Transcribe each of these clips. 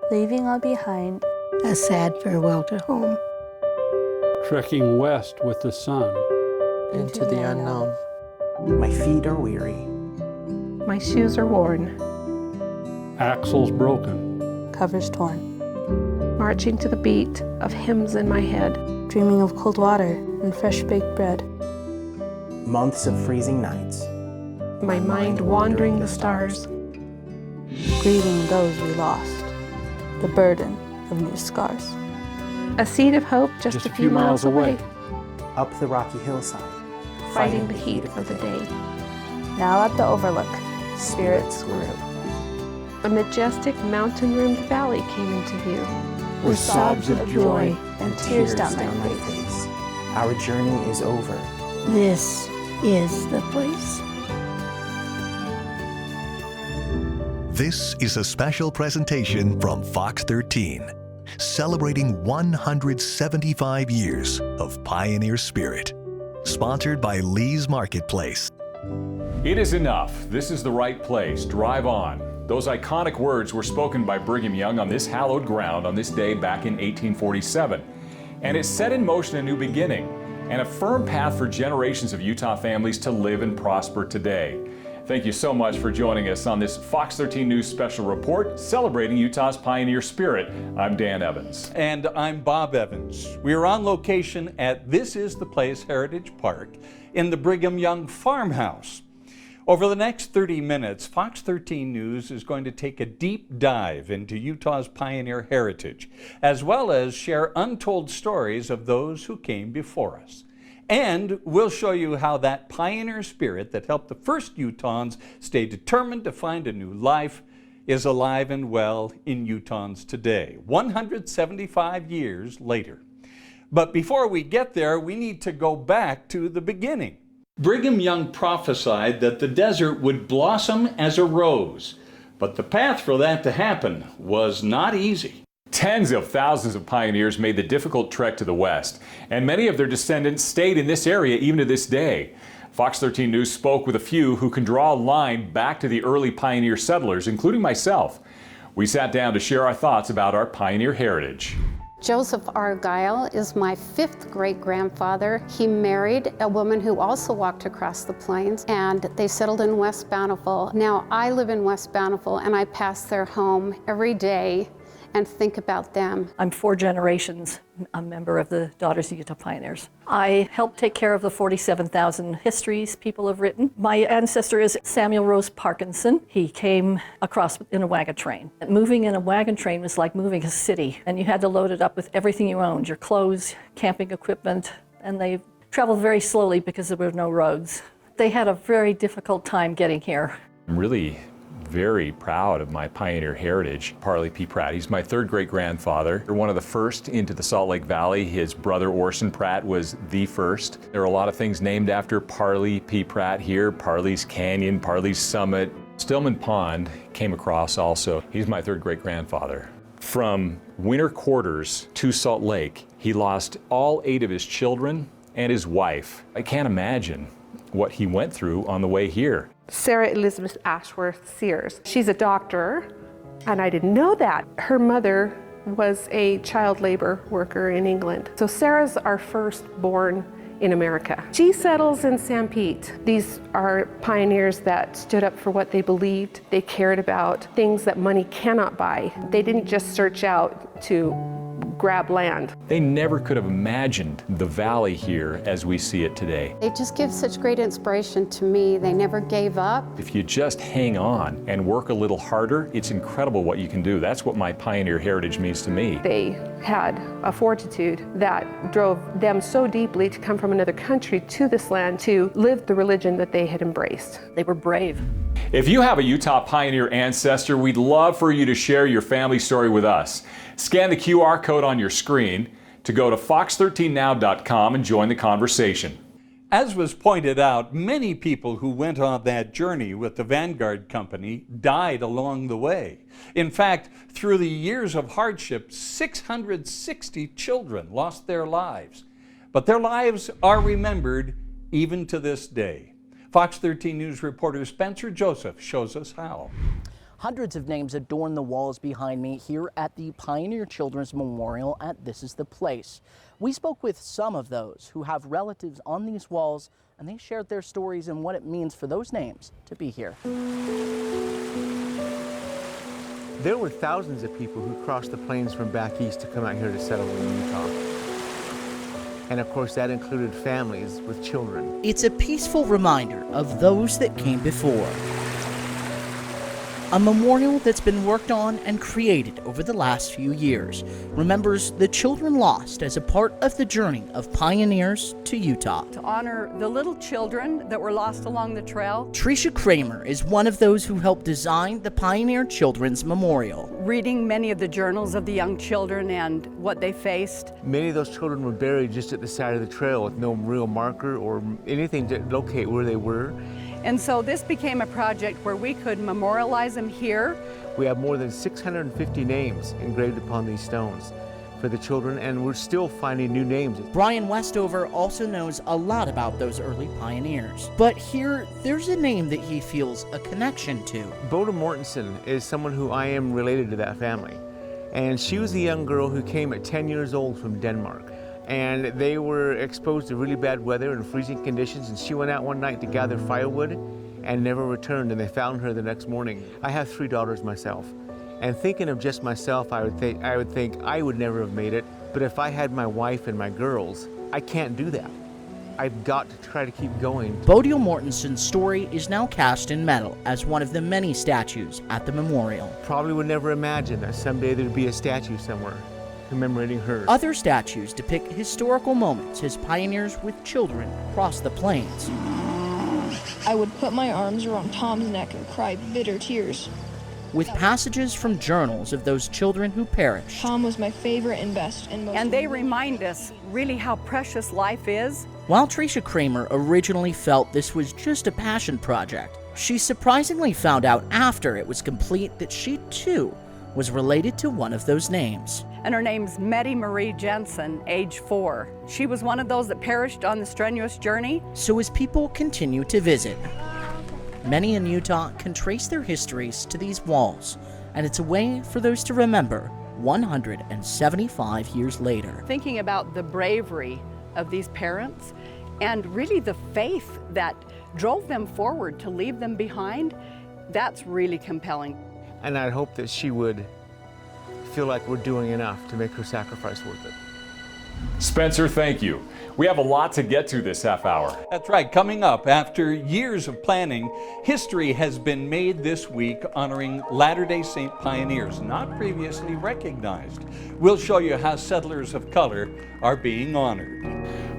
leaving all behind a sad farewell to home. Trekking west with the sun into the unknown. My feet are weary. My shoes are worn. Axles broken. covers torn, Marching to the beat of hymns in my head. dreaming of cold water and fresh baked bread. Months of freezing nights. My mind wandering the stars. Grieving those we lost, the burden of new scars. A seed of hope just a few miles away. Up the rocky hillside. Fighting the heat of the day. Now at the overlook, spirits grew. A majestic mountain-rimmed valley came into view. With sobs of joy and tears down my face. Our journey is over. This is the place. This is a special presentation from Fox 13, celebrating 175 years of pioneer spirit. Sponsored by Lee's Marketplace. It is enough. This is the right place. Drive on. Those iconic words were spoken by Brigham Young on this hallowed ground on this day back in 1847. And it set in motion a new beginning and a firm path for generations of Utah families to live and prosper today. Thank you so much for joining us on this Fox 13 News special report celebrating Utah's pioneer spirit. I'm Dan Evans. And I'm Bob Evans. We are on location at This Is the Place Heritage Park in the Brigham Young Farmhouse. Over the next 30 minutes, Fox 13 News is going to take a deep dive into Utah's pioneer heritage, as well as share untold stories of those who came before us. And we'll show you how that pioneer spirit that helped the first Utahns stay determined to find a new life is alive and well in Utahns today, 175 years later. But before we get there, we need to go back to the beginning. Brigham Young prophesied that the desert would blossom as a rose, but the path for that to happen was not easy. Tens of thousands of pioneers made the difficult trek to the west, and many of their descendants stayed in this area even to this day. Fox 13 News spoke with a few who can draw a line back to the early pioneer settlers, including myself. We sat down to share our thoughts about our pioneer heritage. Joseph Argyle is my fifth great-grandfather. He married a woman who also walked across the plains, and they settled in West Bountiful. Now, I live in West Bountiful, and I pass their home every day and think about them. I'm 4 generations a member of the Daughters of Utah Pioneers. I help take care of the 47,000 histories people have written. My ancestor is Samuel Rose Parkinson. He came across in a wagon train. Moving in a wagon train was like moving a city, and you had to load it up with everything you owned, your clothes, camping equipment, and they traveled very slowly because there were no roads. They had a very difficult time getting here. I'm really very proud of my pioneer heritage. Parley P. Pratt, he's my third great-grandfather. They're one of the first into the Salt Lake Valley. His brother Orson Pratt was the first. There are a lot of things named after Parley P. Pratt here. Parley's Canyon, Parley's Summit. Stillman Pond came across also. He's my third great-grandfather. From winter quarters to Salt Lake, he lost all 8 of his children and his wife. I can't imagine what he went through on the way here. Sarah Elizabeth Ashworth Sears. She's a doctor, and I didn't know that. Her mother was a child labor worker in England. So Sarah's our firstborn in America. She settles in San Pete. These are pioneers that stood up for what they believed. They cared about things that money cannot buy. They didn't just search out to grab land. They never could have imagined the valley here as we see it today. They just give such great inspiration to me. They never gave up. If you just hang on and work a little harder, it's incredible what you can do. That's what my pioneer heritage means to me. They had a fortitude that drove them so deeply to come from another country to this land to live the religion that they had embraced. They were brave. If you have a Utah pioneer ancestor, we'd love for you to share your family story with us. Scan the QR code on your screen to go to fox13now.com and join the conversation. As was pointed out, many people who went on that journey with the Vanguard Company died along the way. In fact, through the years of hardship, 660 children lost their lives. But their lives are remembered even to this day. Fox 13 News reporter Spencer Joseph shows us how. Hundreds of names adorn the walls behind me here at the Pioneer Children's Memorial at This Is the Place. We spoke with some of those who have relatives on these walls, and they shared their stories and what it means for those names to be here. There were thousands of people who crossed the plains from back east to come out here to settle in Utah. And of course, that included families with children. It's a peaceful reminder of those that came before. A memorial that's been worked on and created over the last few years remembers the children lost as a part of the journey of pioneers to Utah. To honor the little children that were lost along the trail. Tricia Kramer is one of those who helped design the Pioneer Children's Memorial. Reading many of the journals of the young children and what they faced. Many of those children were buried just at the side of the trail with no real marker or anything to locate where they were. And so this became a project where we could memorialize them here. We have more than 650 names engraved upon these stones for the children, and we're still finding new names. Brian Westover also knows a lot about those early pioneers. But here, there's a name that he feels a connection to. Boda Mortensen is someone who I am related to that family. And she was a young girl who came at 10 years old from Denmark. And they were exposed to really bad weather and freezing conditions, and she went out one night to gather firewood and never returned, and they found her the next morning. I have 3 daughters myself, and thinking of just myself, I would think I would never have made it, but if I had my wife and my girls, I can't do that. I've got to try to keep going. Bodil Mortensen's story is now cast in metal as one of the many statues at the memorial. Probably would never imagine that someday there'd be a statue somewhere commemorating her. Other statues depict historical moments as pioneers with children crossed the plains. I would put my arms around Tom's neck and cry bitter tears. With passages from journals of those children who perished. Tom was my favorite and best and most. And they remind us really how precious life is. While Tricia Kramer originally felt this was just a passion project, she surprisingly found out after it was complete that she too was related to one of those names. And her name's Mette Marie Jensen, age 4. She was one of those that perished on the strenuous journey. So as people continue to visit, many in Utah can trace their histories to these walls, and it's a way for those to remember 175 years later. Thinking about the bravery of these parents and really the faith that drove them forward to leave them behind, that's really compelling. And I'd hope that she would feel like we're doing enough to make her sacrifice worth it. Spencer, thank you. We have a lot to get to this half hour. That's right. Coming up, after years of planning, history has been made this week honoring Latter-day Saint pioneers not previously recognized. We'll show you how settlers of color are being honored.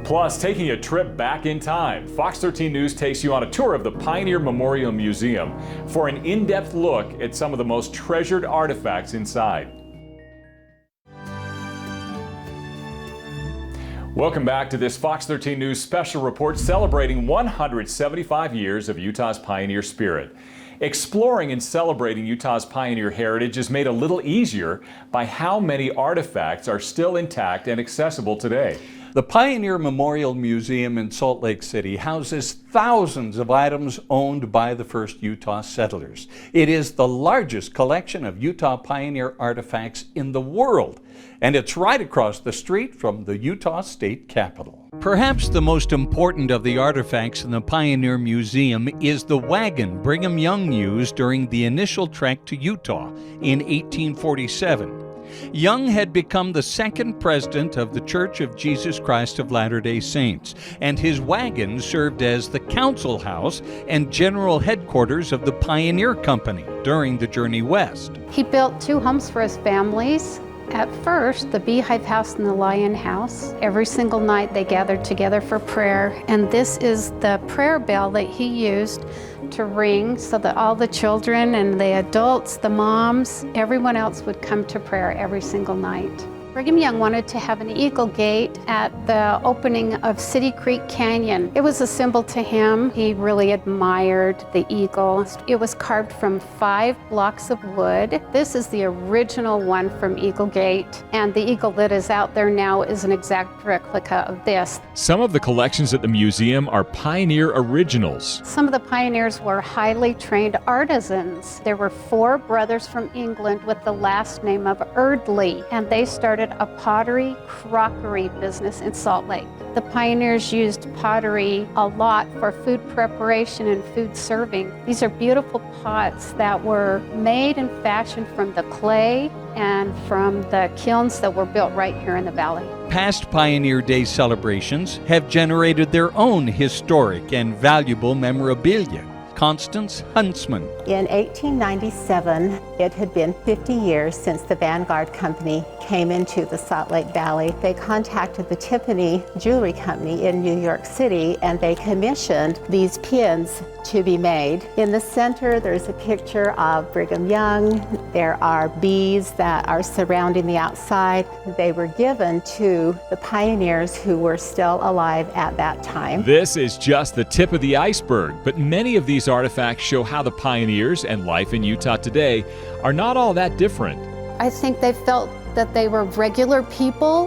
Plus, taking a trip back in time, Fox 13 News takes you on a tour of the Pioneer Memorial Museum for an in-depth look at some of the most treasured artifacts inside. Welcome back to this Fox 13 News special report celebrating 175 years of Utah's pioneer spirit. Exploring and celebrating Utah's pioneer heritage is made a little easier by how many artifacts are still intact and accessible today. The Pioneer Memorial Museum in Salt Lake City houses thousands of items owned by the first Utah settlers. It is the largest collection of Utah pioneer artifacts in the world, and it's right across the street from the Utah State Capitol. Perhaps the most important of the artifacts in the Pioneer Museum is the wagon Brigham Young used during the initial trek to Utah in 1847. Young had become the second president of the Church of Jesus Christ of Latter-day Saints, and his wagon served as the council house and general headquarters of the Pioneer Company during the journey west. He built 2 homes for his families. At first, the Beehive House and the Lion House. Every single night they gathered together for prayer, and this is the prayer bell that he used to ring so that all the children and the adults, the moms, everyone else would come to prayer every single night. Brigham Young wanted to have an eagle gate at the opening of City Creek Canyon. It was a symbol to him. He really admired the eagle. It was carved from 5 blocks of wood. This is the original one from Eagle Gate, and the eagle that is out there now is an exact replica of this. Some of the collections at the museum are pioneer originals. Some of the pioneers were highly trained artisans. There were 4 brothers from England with the last name of Eardley, and they started a pottery crockery business in Salt Lake. The pioneers used pottery a lot for food preparation and food serving. These are beautiful pots that were made and fashioned from the clay and from the kilns that were built right here in the valley. Past Pioneer Day celebrations have generated their own historic and valuable memorabilia. Constance Huntsman. In 1897, it had been 50 years since the Vanguard Company came into the Salt Lake Valley. They contacted the Tiffany Jewelry Company in New York City, and they commissioned these pins to be made. In the center, there's a picture of Brigham Young. There are bees that are surrounding the outside. They were given to the pioneers who were still alive at that time. This is just the tip of the iceberg, but many of these artifacts show how the pioneers and life in Utah today are not all that different. I think they felt that they were regular people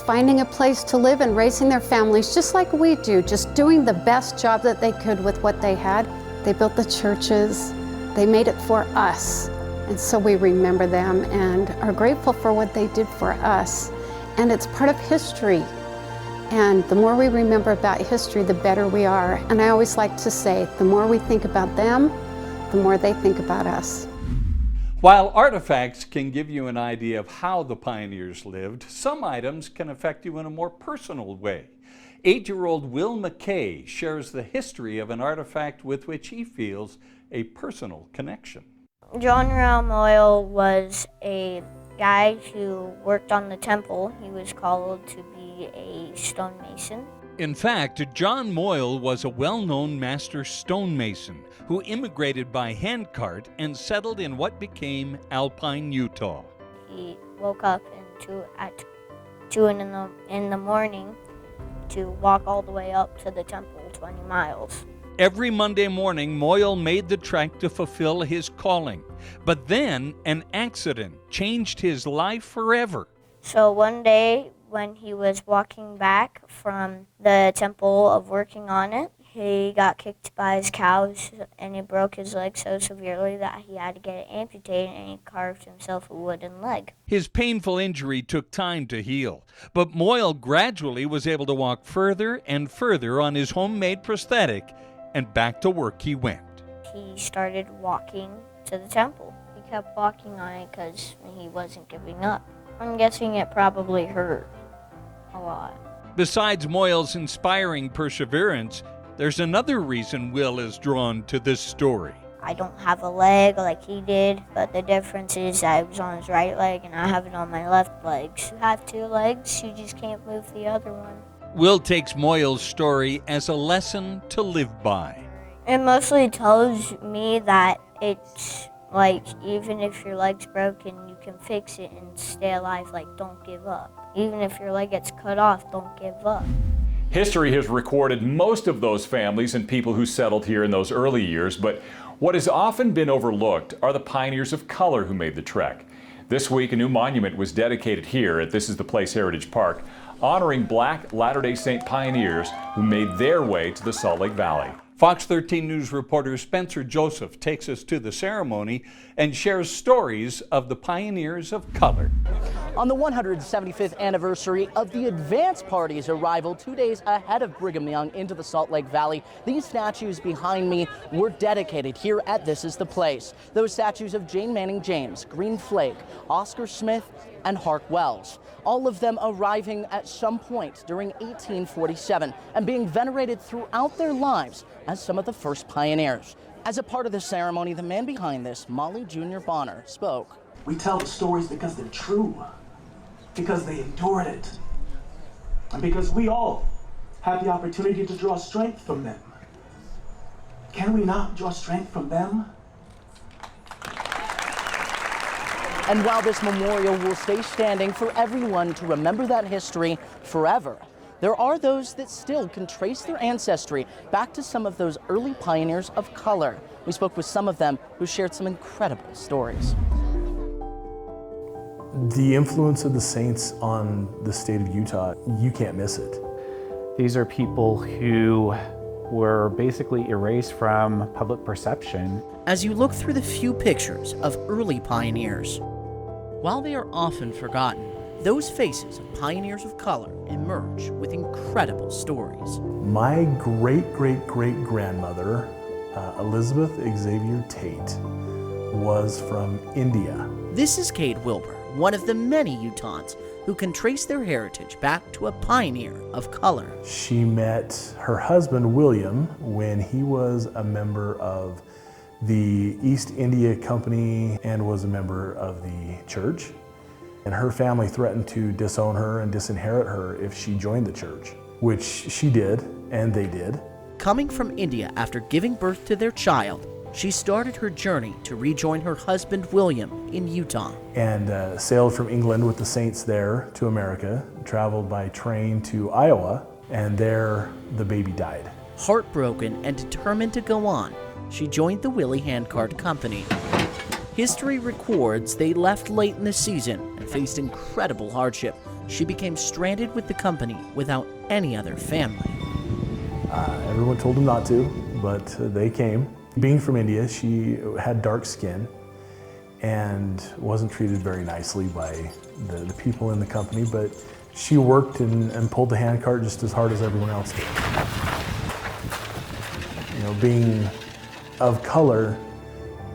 finding a place to live and raising their families just like we do, just doing the best job that they could with what they had. They built the churches, they made it for us, and so we remember them and are grateful for what they did for us. And it's part of history. And the more we remember about history, the better we are. And I always like to say, the more we think about them, the more they think about us. While artifacts can give you an idea of how the pioneers lived, some items can affect you in a more personal way. 8-year-old Will McKay shares the history of an artifact with which he feels a personal connection. John Moyle was a guy who worked on the temple. He was called to be a stonemason. In fact, John Moyle was a well-known master stonemason who immigrated by handcart and settled in what became Alpine, Utah. He woke up at 2 in the morning to walk all the way up to the temple, 20 miles. Every Monday morning, Moyle made the trek to fulfill his calling. But then an accident changed his life forever. So one day, when he was walking back from the temple of working on it, he got kicked by his cows and he broke his leg so severely that he had to get it amputated, and he carved himself a wooden leg. His painful injury took time to heal, but Moyle gradually was able to walk further and further on his homemade prosthetic, and back to work he went. He started walking to the temple. He kept walking on it because he wasn't giving up. I'm guessing it probably hurt a lot. Besides Moyle's inspiring perseverance, there's another reason Will is drawn to this story. I don't have a leg like he did, but the difference is that it was on his right leg and I have it on my left leg. You have 2 legs, you just can't move the other one. Will takes Moyle's story as a lesson to live by. It mostly tells me that it's like, even if your leg's broken, you can fix it and stay alive. Like, don't give up. Even if your leg gets cut off, don't give up. History has recorded most of those families and people who settled here in those early years, but what has often been overlooked are the pioneers of color who made the trek. This week, a new monument was dedicated here at This Is the Place Heritage Park, honoring Black Latter-day Saint pioneers who made their way to the Salt Lake Valley. Fox 13 News reporter Spencer Joseph takes us to the ceremony and shares stories of the pioneers of color. On the 175th anniversary of the advance party's arrival 2 days ahead of Brigham Young into the Salt Lake Valley, these statues behind me were dedicated here at This Is the Place. Those statues of Jane Manning James, Green Flake, Oscar Smith, and Hark Wells. All of them arriving at some point during 1847 and being venerated throughout their lives as some of the first pioneers. As a part of the ceremony, the man behind this, Molly Jr. Bonner, spoke. We tell the stories because they're true, because they endured it, and because we all have the opportunity to draw strength from them. Can we not draw strength from them? And while this memorial will stay standing for everyone to remember that history forever, there are those that still can trace their ancestry back to some of those early pioneers of color. We spoke with some of them who shared some incredible stories. The influence of the Saints on the state of Utah, you can't miss it. These are people who were basically erased from public perception. As you look through the few pictures of early pioneers, while they are often forgotten, those faces of pioneers of color emerge with incredible stories. My great-great-great-grandmother, Elizabeth Xavier Tate, was from India. This is Cade Wilbur, one of the many Utahns who can trace their heritage back to a pioneer of color. She met her husband, William, when he was a member of the East India Company and was a member of the church. And her family threatened to disown her and disinherit her if she joined the church, which she did, and they did. Coming from India after giving birth to their child, she started her journey to rejoin her husband, William, in Utah. And sailed from England with the Saints there to America, traveled by train to Iowa, and there the baby died. Heartbroken and determined to go on, she joined the Willie Handcart Company. History records they left late in the season and faced incredible hardship. She became stranded with the company without any other family. Everyone told them not to, but they came. Being from India, she had dark skin and wasn't treated very nicely by the people in the company, but she worked and pulled the handcart just as hard as everyone else did. You know, being of color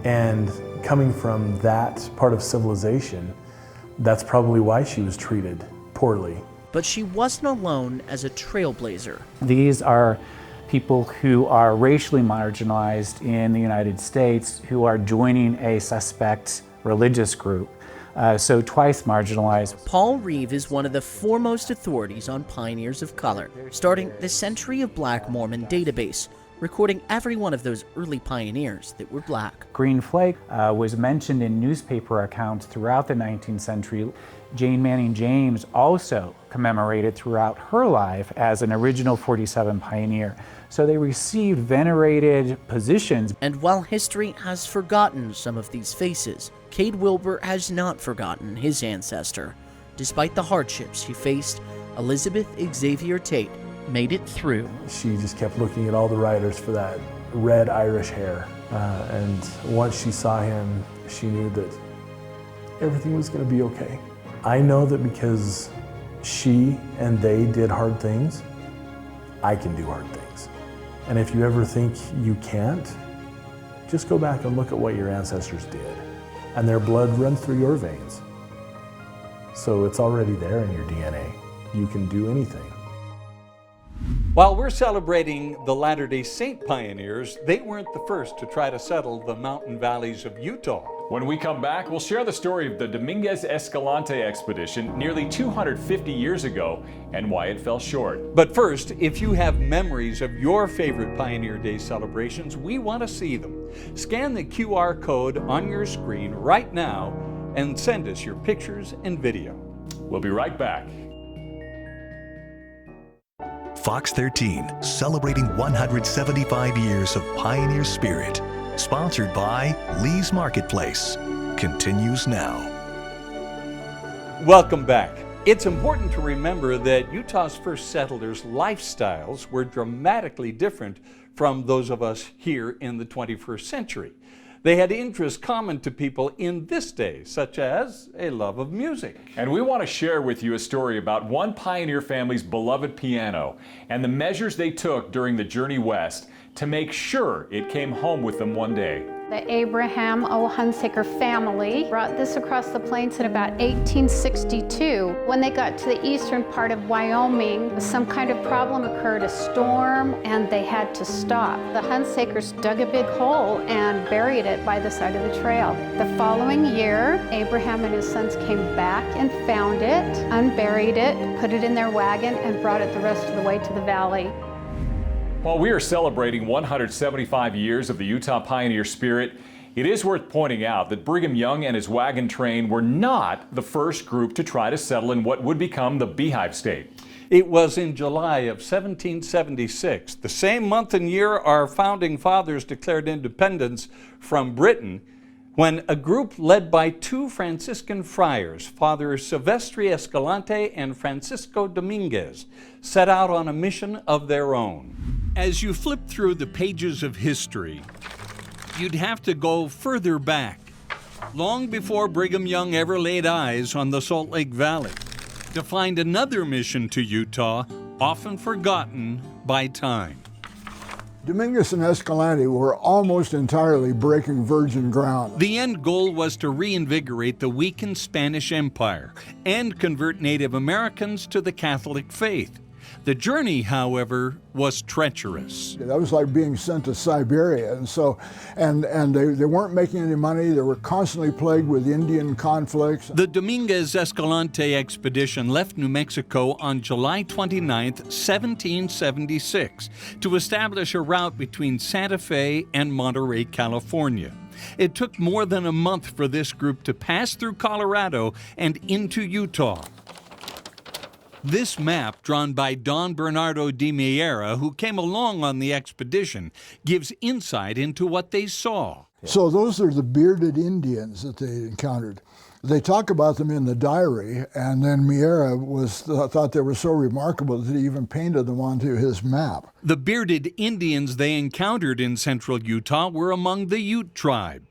and coming from that part of civilization, that's probably why she was treated poorly. But she wasn't alone as a trailblazer. These are people who are racially marginalized in the United States who are joining a suspect religious group. So twice marginalized. Paul Reeve is one of the foremost authorities on pioneers of color, starting the Century of Black Mormon database, recording every one of those early pioneers that were black. Green Flake was mentioned in newspaper accounts throughout the 19th century. Jane Manning James also commemorated throughout her life as an original 47 pioneer. So they received venerated positions. And while history has forgotten some of these faces, Cade Wilbur has not forgotten his ancestor. Despite the hardships he faced, Elizabeth Xavier Tate made it through. She just kept looking at all the writers for that red Irish hair. And once she saw him, she knew that everything was going to be okay. I know that because she and they did hard things, I can do hard things. And if you ever think you can't, just go back and look at what your ancestors did. And their blood runs through your veins. So it's already there in your DNA. You can do anything. While we're celebrating the Latter-day Saint pioneers, they weren't the first to try to settle the mountain valleys of Utah. When we come back, we'll share the story of the Dominguez Escalante expedition nearly 250 years ago and why it fell short. But first, if you have memories of your favorite Pioneer Day celebrations, we want to see them. Scan the QR code on your screen right now and send us your pictures and video. We'll be right back. Fox 13, celebrating 175 years of pioneer spirit. Sponsored by Lee's Marketplace. Continues now. Welcome back. It's important to remember that Utah's first settlers' lifestyles were dramatically different from those of us here in the 21st century. They had interests common to people in this day, such as a love of music. And we want to share with you a story about one pioneer family's beloved piano and the measures they took during the journey west to make sure it came home with them one day. The Abraham O. Hunsaker family brought this across the plains in about 1862. When they got to the eastern part of Wyoming, some kind of problem occurred, a storm, and they had to stop. The Hunsakers dug a big hole and buried it by the side of the trail. The following year, Abraham and his sons came back and found it, unburied it, put it in their wagon, and brought it the rest of the way to the valley. While we are celebrating 175 years of the Utah pioneer spirit, It is worth pointing out that Brigham Young and his wagon train were not the first group to try to settle in what would become the Beehive State. It was in July of 1776, the same month and year our founding fathers declared independence from Britain, when a group led by two Franciscan friars, Father Silvestre Escalante and Francisco Dominguez, set out on a mission of their own. As you flip through the pages of history, you'd have to go further back, long before Brigham Young ever laid eyes on the Salt Lake Valley, to find another mission to Utah, often forgotten by time. Dominguez and Escalante were almost entirely breaking virgin ground. The end goal was to reinvigorate the weakened Spanish Empire and convert Native Americans to the Catholic faith. The journey, however, was treacherous. That was like being sent to Siberia, and they weren't making any money. They were constantly plagued with Indian conflicts. The Dominguez-Escalante expedition left New Mexico on July 29, 1776, to establish a route between Santa Fe and Monterey, California. It took more than a month for this group to pass through Colorado and into Utah. This map, drawn by Don Bernardo de Miera, who came along on the expedition, gives insight into what they saw. So those are the bearded Indians that they encountered. They talk about them in the diary, and then Miera thought they were so remarkable that he even painted them onto his map. The bearded Indians they encountered in central Utah were among the Ute tribe.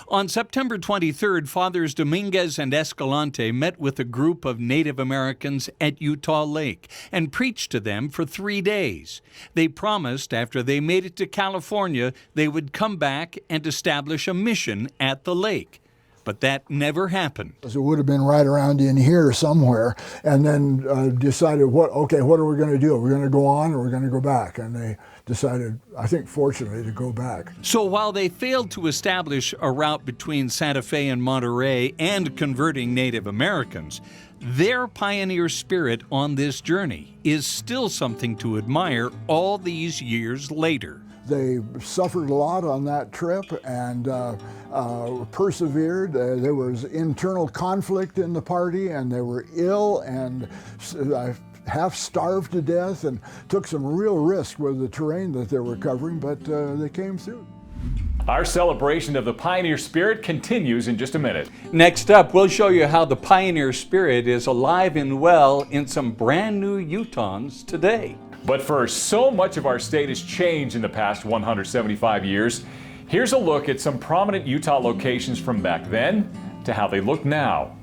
On September 23rd, Fathers Dominguez and Escalante met with a group of Native Americans at Utah Lake and preached to them for 3 days. They promised after they made it to California, they would come back and establish a mission at the lake. But that never happened. It would have been right around in here somewhere, and then decided, what are we going to do? Are we going to go on or are we going to go back? And they decided, I think fortunately, to go back. So while they failed to establish a route between Santa Fe and Monterey and converting Native Americans, their pioneer spirit on this journey is still something to admire all these years later. They suffered a lot on that trip and persevered. There was internal conflict in the party, and they were ill and half starved to death, and took some real risk with the terrain that they were covering, but they came through. Our celebration of the pioneer spirit continues in just a minute. Next up, we'll show you how the pioneer spirit is alive and well in some brand new Utahns today. But first, so much of our state has changed in the past 175 years. Here's a look at some prominent Utah locations from back then to how they look now.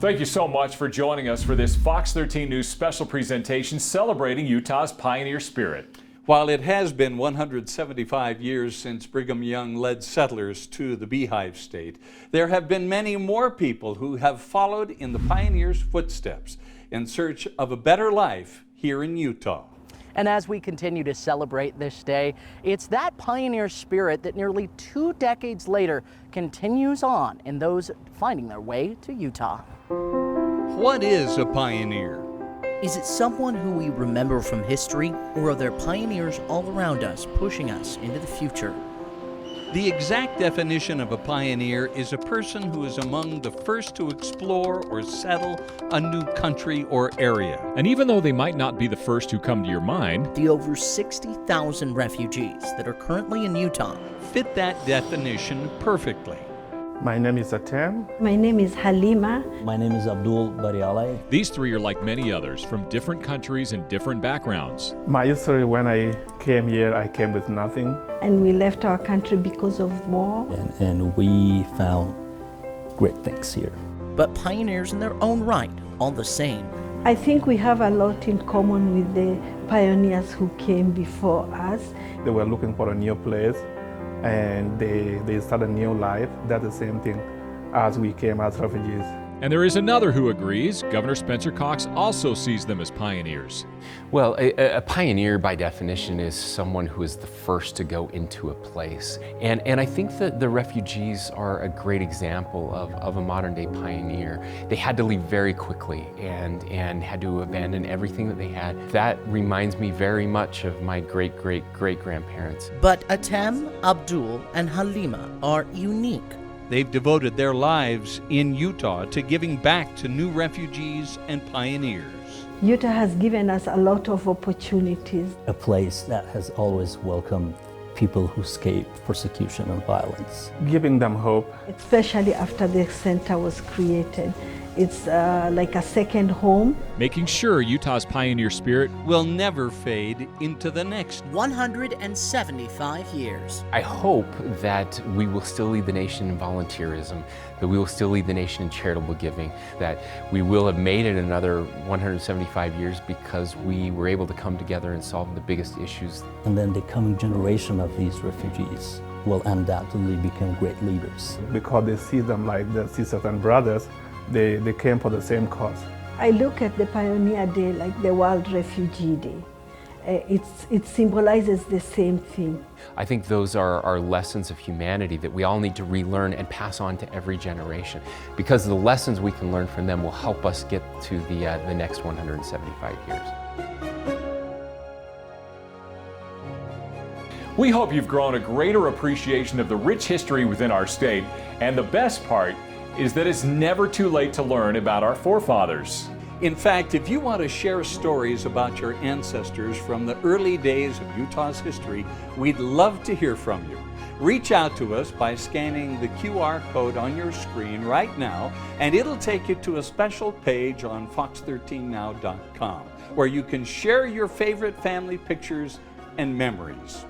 Thank you so much for joining us for this Fox 13 News special presentation celebrating Utah's pioneer spirit. While it has been 175 years since Brigham Young led settlers to the Beehive State, there have been many more people who have followed in the pioneers' footsteps in search of a better life here in Utah. And as we continue to celebrate this day, it's that pioneer spirit that nearly 2 decades later continues on in those finding their way to Utah. What is a pioneer? Is it someone who we remember from history, or are there pioneers all around us pushing us into the future? The exact definition of a pioneer is a person who is among the first to explore or settle a new country or area. And even though they might not be the first who come to your mind, the over 60,000 refugees that are currently in Utah fit that definition perfectly. My name is Atem. My name is Halima. My name is Abdul Barialai. These three are like many others from different countries and different backgrounds. My history, when I came here, I came with nothing. And we left our country because of war. And we found great things here. But pioneers in their own right, all the same. I think we have a lot in common with the pioneers who came before us. They were looking for a new place, and they started a new life. That's the same thing as we came as refugees. And there is another who agrees. Governor Spencer Cox also sees them as pioneers. Well, a pioneer by definition is someone who is the first to go into a place. And I think that the refugees are a great example of a modern day pioneer. They had to leave very quickly and had to abandon everything that they had. That reminds me very much of my great-great-great-grandparents. But Atem, Abdul, and Halima are unique. They've devoted their lives in Utah to giving back to new refugees and pioneers. Utah has given us a lot of opportunities. A place that has always welcomed people who escape persecution and violence. Giving them hope. Especially after the center was created. It's like a second home. Making sure Utah's pioneer spirit will never fade into the next 175 years. I hope that we will still lead the nation in volunteerism, that we will still lead the nation in charitable giving, that we will have made it another 175 years because we were able to come together and solve the biggest issues. And then the coming generation of these refugees will undoubtedly become great leaders. Because they see them like their sisters and brothers, they came for the same cause. I look at the Pioneer Day like the World Refugee Day. It symbolizes the same thing. I think those are lessons of humanity that we all need to relearn and pass on to every generation, because the lessons we can learn from them will help us get to the next 175 years. We hope you've grown a greater appreciation of the rich history within our state, and the best part is that it's never too late to learn about our forefathers. In fact, if you want to share stories about your ancestors from the early days of Utah's history, we'd love to hear from you. Reach out to us by scanning the QR code on your screen right now, and it'll take you to a special page on fox13now.com where you can share your favorite family pictures and memories.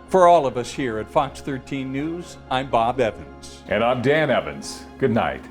For all of us here at Fox 13 News, I'm Bob Evans. And I'm Dan Evans. Good night.